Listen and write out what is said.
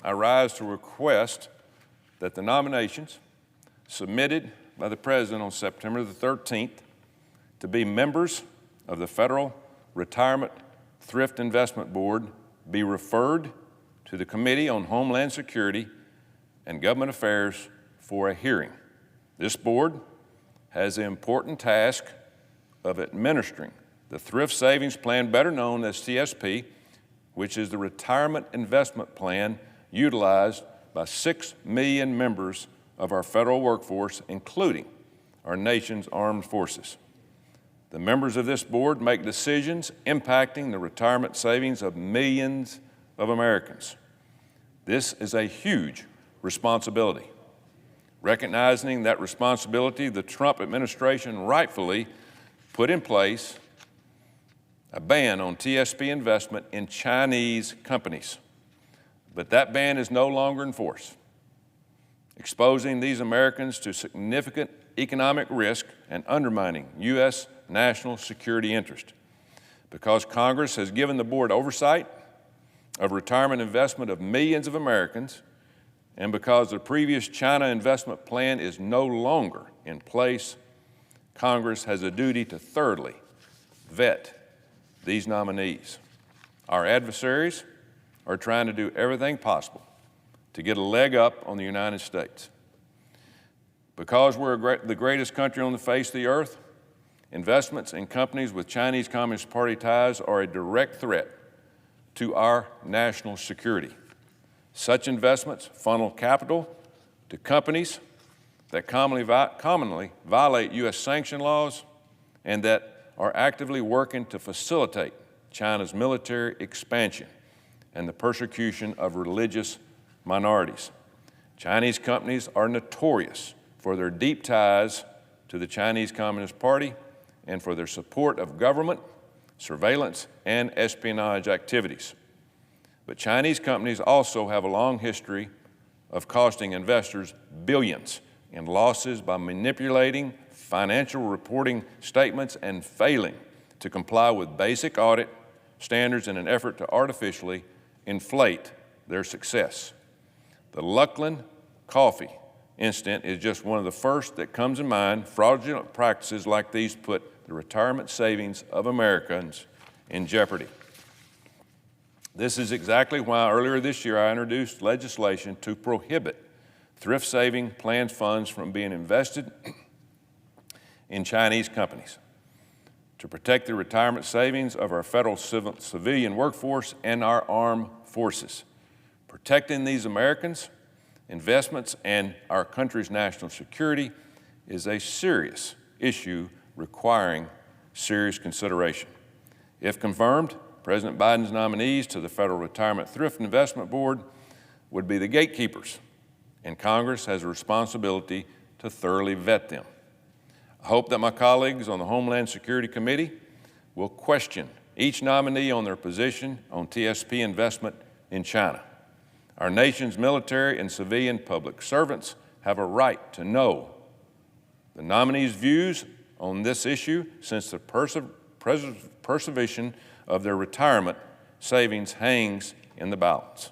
I rise to request that the nominations submitted by the President on September the 13th to be members of the Federal Retirement Thrift Investment Board be referred to the Committee on Homeland Security and Government Affairs for a hearing. This board has the important task of administering the Thrift Savings Plan, better known as TSP, which is the retirement investment plan utilized by 6 million members of our federal workforce, including our nation's armed forces. The members of this board make decisions impacting the retirement savings of millions of Americans. This is a huge responsibility. Recognizing that responsibility, the Trump administration rightfully put in place a ban on TSP investment in Chinese companies. But that ban is no longer in force, exposing these Americans to significant economic risk and undermining U.S. national security interest. Because Congress has given the board oversight of retirement investment of millions of Americans, and because the previous China investment plan is no longer in place, Congress has a duty to thoroughly vet these nominees. Our adversaries are trying to do everything possible to get a leg up on the United States. Because we're the greatest country on the face of the earth, investments in companies with Chinese Communist Party ties are a direct threat to our national security. Such investments funnel capital to companies that commonly violate U.S. sanction laws and that are actively working to facilitate China's military expansion and the persecution of religious minorities. Chinese companies are notorious for their deep ties to the Chinese Communist Party and for their support of government, surveillance, and espionage activities. But Chinese companies also have a long history of costing investors billions in losses by manipulating financial reporting statements and failing to comply with basic audit standards in an effort to artificially inflate their success. The Lucklin Coffee incident is just one of the first that comes in mind. Fraudulent practices like these put the retirement savings of Americans in jeopardy. This is exactly why earlier this year I introduced legislation to prohibit thrift saving plan funds from being invested in Chinese companies, to protect the retirement savings of our federal civilian workforce and our armed forces. Protecting these Americans' investments and our country's national security is a serious issue requiring serious consideration. If confirmed, President Biden's nominees to the Federal Retirement Thrift Investment Board would be the gatekeepers, and Congress has a responsibility to thoroughly vet them. I hope that my colleagues on the Homeland Security Committee will question each nominee on their position on TSP investment in China. Our nation's military and civilian public servants have a right to know the nominees' views on this issue, since the preservation of their retirement savings hangs in the balance.